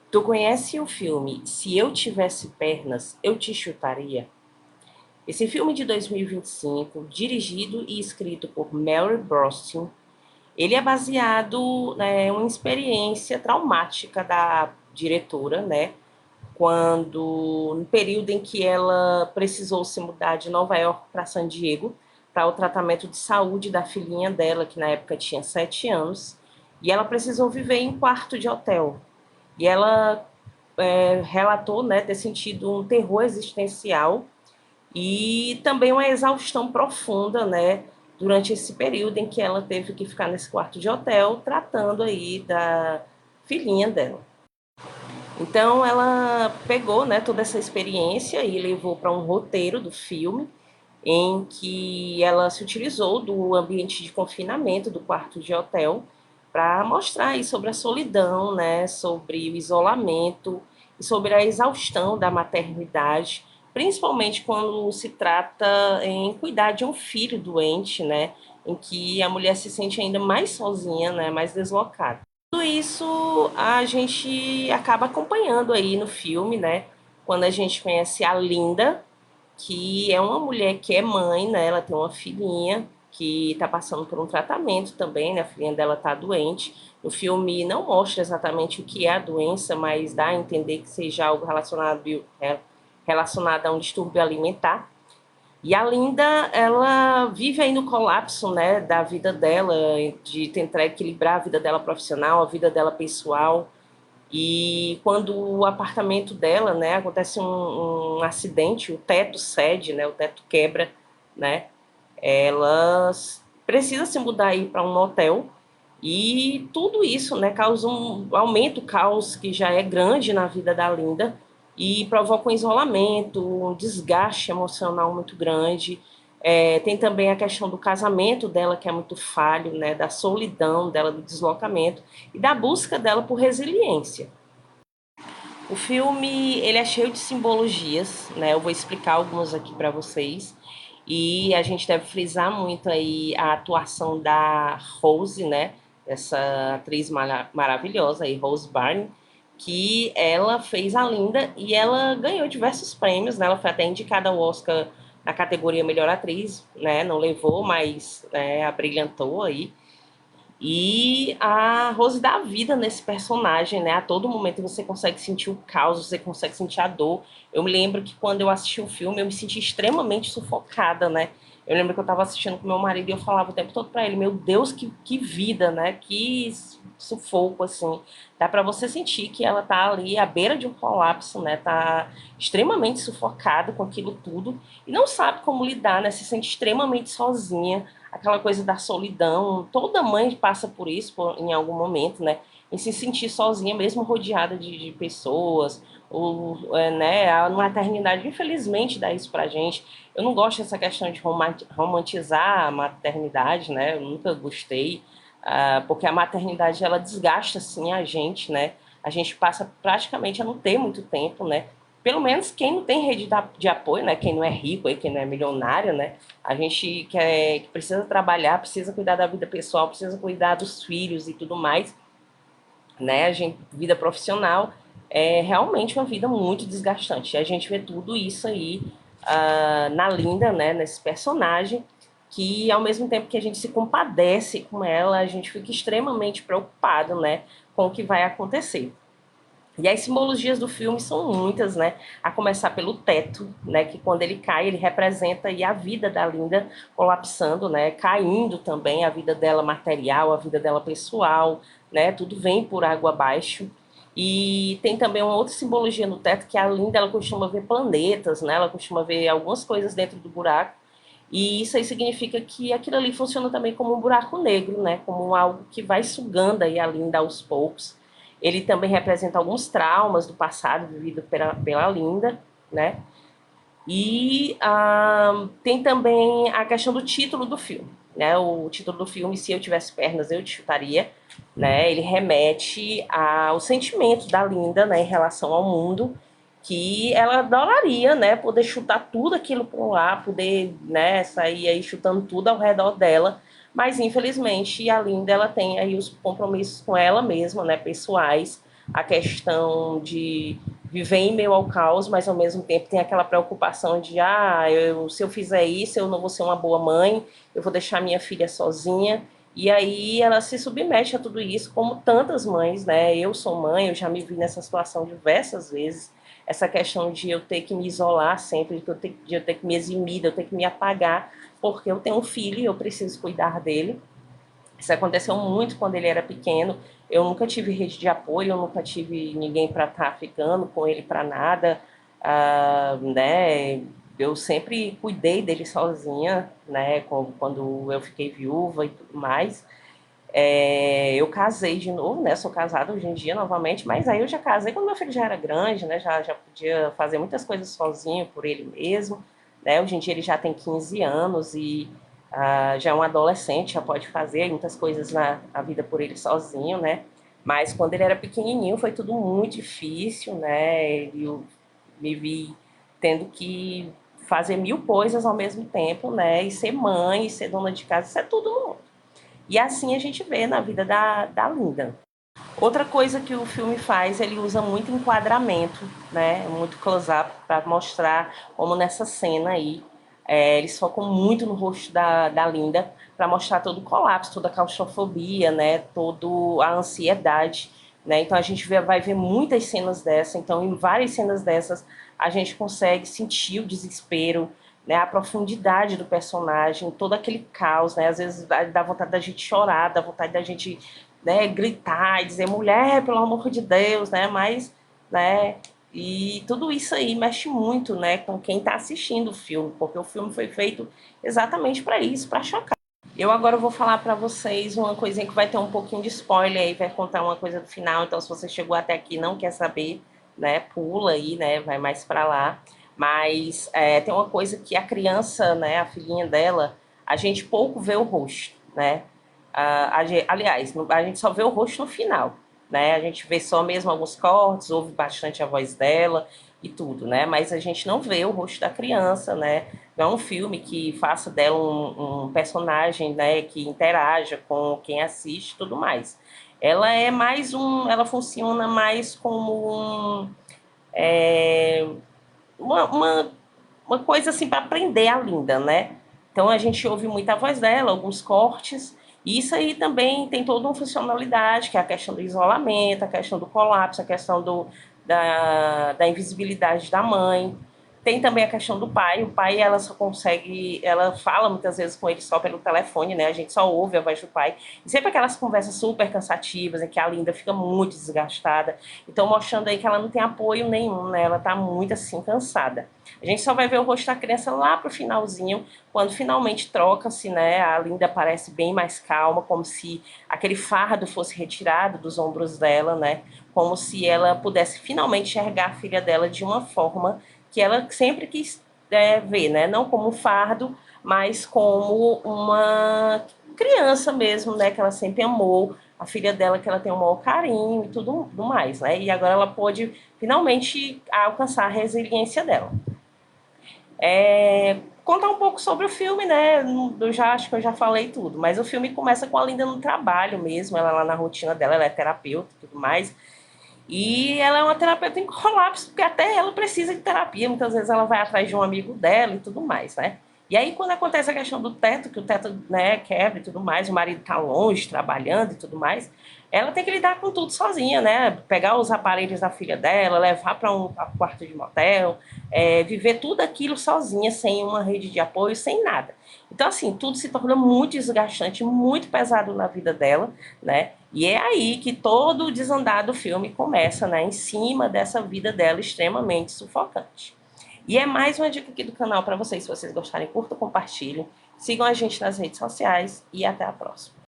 Tu conhece o filme Se Eu Tivesse Pernas, Eu Te Chutaria? Esse filme de 2025, dirigido e escrito por Mary Brosnan, ele é baseado em uma experiência traumática da diretora, né? Quando, no período em que ela precisou se mudar de Nova York para San Diego, para o tratamento de saúde da filhinha dela, que na época tinha 7 anos, e ela precisou viver em um quarto de hotel. E ela relatou, né, ter sentido um terror existencial e também uma exaustão profunda, né, durante esse período em que ela teve que ficar nesse quarto de hotel tratando aí da filhinha dela. Então ela pegou, né, toda essa experiência e levou para um roteiro do filme em que ela se utilizou do ambiente de confinamento do quarto de hotel para mostrar aí sobre a solidão, né, sobre o isolamento e sobre a exaustão da maternidade, principalmente quando se trata em cuidar de um filho doente, né, em que a mulher se sente ainda mais sozinha, né, mais deslocada. Tudo isso a gente acaba acompanhando aí no filme, né, quando a gente conhece a Linda, que é uma mulher que é mãe, né? Ela tem uma filhinha que está passando por um tratamento também, né? A filhinha dela está doente. No filme não mostra exatamente o que é a doença, mas dá a entender que seja algo relacionado a um distúrbio alimentar. E a Linda, ela vive aí no colapso, né, da vida dela, de tentar equilibrar a vida dela profissional, a vida dela pessoal. E quando o apartamento dela, né, acontece um acidente, o teto cede, né, o teto quebra, né, ela precisa se mudar aí para um motel e tudo isso, né, causa aumenta o caos que já é grande na vida da Linda e provoca um isolamento, um desgaste emocional muito grande. Tem também a questão do casamento dela, que é muito falho, né, da solidão dela, do deslocamento e da busca dela por resiliência. O filme, ele é cheio de simbologias, né? Eu vou explicar algumas aqui para vocês. E a gente deve frisar muito aí a atuação da Rose, né? Essa atriz maravilhosa aí, Rose Byrne, que ela fez a Linda e ela ganhou diversos prêmios, né? Ela foi até indicada ao Oscar na categoria Melhor Atriz, né? Não levou, mas abrilhantou aí. E a Rose dá vida nesse personagem, né? A todo momento você consegue sentir o caos, você consegue sentir a dor. Eu me lembro que quando eu assisti o filme, eu me senti extremamente sufocada, né? Eu lembro que eu estava assistindo com meu marido e eu falava o tempo todo para ele: meu Deus, que vida, né? Que sufoco, assim. Dá para você sentir que ela tá ali à beira de um colapso, né? Tá extremamente sufocada com aquilo tudo e não sabe como lidar, né? Se sente extremamente sozinha, aquela coisa da solidão. Toda mãe passa por isso em algum momento, né? Em se sentir sozinha, mesmo rodeada de pessoas. Né, a maternidade, infelizmente, dá isso pra gente. Eu não gosto dessa questão de romantizar a maternidade, né? Eu nunca gostei, porque a maternidade ela desgasta assim a gente, né? A gente passa praticamente a não ter muito tempo, né? Pelo menos quem não tem rede de apoio, né? Quem não é rico, quem não é milionário, né? A gente que precisa trabalhar, precisa cuidar da vida pessoal, precisa cuidar dos filhos e tudo mais, né? A gente, vida profissional é realmente uma vida muito desgastante. A gente vê tudo isso aí na Linda, né? Nesse personagem que ao mesmo tempo que a gente se compadece com ela, a gente fica extremamente preocupado, né? Com o que vai acontecer. E as simbologias do filme são muitas, né? A começar pelo teto, né? Que quando ele cai, ele representa aí a vida da Linda colapsando, né? Caindo também a vida dela material, a vida dela pessoal, né? Tudo vem por água abaixo. E tem também uma outra simbologia no teto, que a Linda, ela costuma ver planetas, né? Ela costuma ver algumas coisas dentro do buraco. E isso aí significa que aquilo ali funciona também como um buraco negro, né? Como algo que vai sugando aí a Linda aos poucos. Ele também representa alguns traumas do passado vivido pela Linda, né? E tem também a questão do título do filme, né? O título do filme, Se Eu Tivesse Pernas, Eu Te Chutaria, né? Ele remete ao sentimento da Linda, né, em relação ao mundo, que ela adoraria, né, poder chutar tudo aquilo por lá, poder, né, sair aí chutando tudo ao redor dela, mas infelizmente a Linda ela tem aí os compromissos com ela mesma, né, pessoais, a questão de viver em meio ao caos, mas ao mesmo tempo tem aquela preocupação de se eu fizer isso, eu não vou ser uma boa mãe, eu vou deixar minha filha sozinha. E aí ela se submete a tudo isso, como tantas mães, né? Eu sou mãe, eu já me vi nessa situação diversas vezes. Essa questão de eu ter que me isolar sempre, de eu ter que me eximir, de eu ter que me apagar, porque eu tenho um filho e eu preciso cuidar dele. Isso aconteceu muito quando ele era pequeno. Eu nunca tive rede de apoio, eu nunca tive ninguém para estar ficando com ele para nada, né? Eu sempre cuidei dele sozinha, né? Quando eu fiquei viúva e tudo mais. Eu casei de novo, né? Sou casada hoje em dia novamente, mas aí eu já casei quando meu filho já era grande, né? Já podia fazer muitas coisas sozinho por ele mesmo, né? Hoje em dia ele já tem 15 anos e já é um adolescente, já pode fazer muitas coisas na vida por ele sozinho, né? Mas quando ele era pequenininho foi tudo muito difícil, né? Eu me vi tendo que fazer mil coisas ao mesmo tempo, né? E ser mãe, e ser dona de casa, isso é tudo novo. E assim a gente vê na vida da Linda. Outra coisa que o filme faz, ele usa muito enquadramento, né? Muito close-up para mostrar como nessa cena aí eles focam muito no rosto da Linda para mostrar todo o colapso, toda a claustrofobia, né? Toda a ansiedade, né? Então a gente vai ver muitas cenas dessas. Então em várias cenas dessas a gente consegue sentir o desespero, né, a profundidade do personagem, todo aquele caos, né, às vezes dá vontade da gente chorar, dá vontade da gente, né, gritar e dizer mulher, pelo amor de Deus, né, mas, né, e tudo isso aí mexe muito, né, com quem está assistindo o filme, porque o filme foi feito exatamente para isso, para chocar. Eu agora vou falar para vocês uma coisinha que vai ter um pouquinho de spoiler aí, vai contar uma coisa do final, então se você chegou até aqui e não quer saber, né, pula aí, né, vai mais para lá. Mas tem uma coisa que a criança, né, a filhinha dela, a gente pouco vê o rosto, né? Aliás, a gente só vê o rosto no final, né? A gente vê só mesmo alguns cortes, ouve bastante a voz dela e tudo, né? Mas a gente não vê o rosto da criança, né? Não é um filme que faça dela um personagem, né, que interaja com quem assiste e tudo mais. Ela é mais ela funciona mais como é, uma, uma, uma coisa assim para aprender a Linda, né? Então a gente ouve muito a voz dela, alguns cortes, e isso aí também tem toda uma funcionalidade, que é a questão do isolamento, a questão do colapso, a questão da invisibilidade da mãe. Tem também a questão do pai. O pai, ela só consegue, ela fala muitas vezes com ele só pelo telefone, né? A gente só ouve a voz do pai. E sempre aquelas conversas super cansativas, em que a Linda fica muito desgastada. Então, mostrando aí que ela não tem apoio nenhum, né? Ela tá muito assim, cansada. A gente só vai ver o rosto da criança lá pro finalzinho, quando finalmente troca-se, né? A Linda parece bem mais calma, como se aquele fardo fosse retirado dos ombros dela, né? Como se ela pudesse finalmente enxergar a filha dela de uma forma que ela sempre quis ver, né? Não como um fardo, mas como uma criança mesmo, né? Que ela sempre amou, a filha dela que ela tem um maior carinho e tudo mais, né? E agora ela pôde finalmente alcançar a resiliência dela. Contar um pouco sobre o filme, né? Eu já acho que eu já falei tudo, mas o filme começa com a Linda no trabalho mesmo, ela lá na rotina dela, ela é terapeuta e tudo mais. E ela é uma terapeuta em colapso, porque até ela precisa de terapia. Muitas vezes ela vai atrás de um amigo dela e tudo mais, né? E aí, quando acontece a questão do teto, que o teto, né, quebra e tudo mais, o marido tá longe, trabalhando e tudo mais, ela tem que lidar com tudo sozinha, né? Pegar os aparelhos da filha dela, levar para um quarto de motel, viver tudo aquilo sozinha, sem uma rede de apoio, sem nada. Então, assim, tudo se torna muito desgastante, muito pesado na vida dela, né? E é aí que todo o desandar do filme começa, né? Em cima dessa vida dela extremamente sufocante. E é mais uma dica aqui do canal para vocês. Se vocês gostarem, curtam, compartilhem. Sigam a gente nas redes sociais e até a próxima.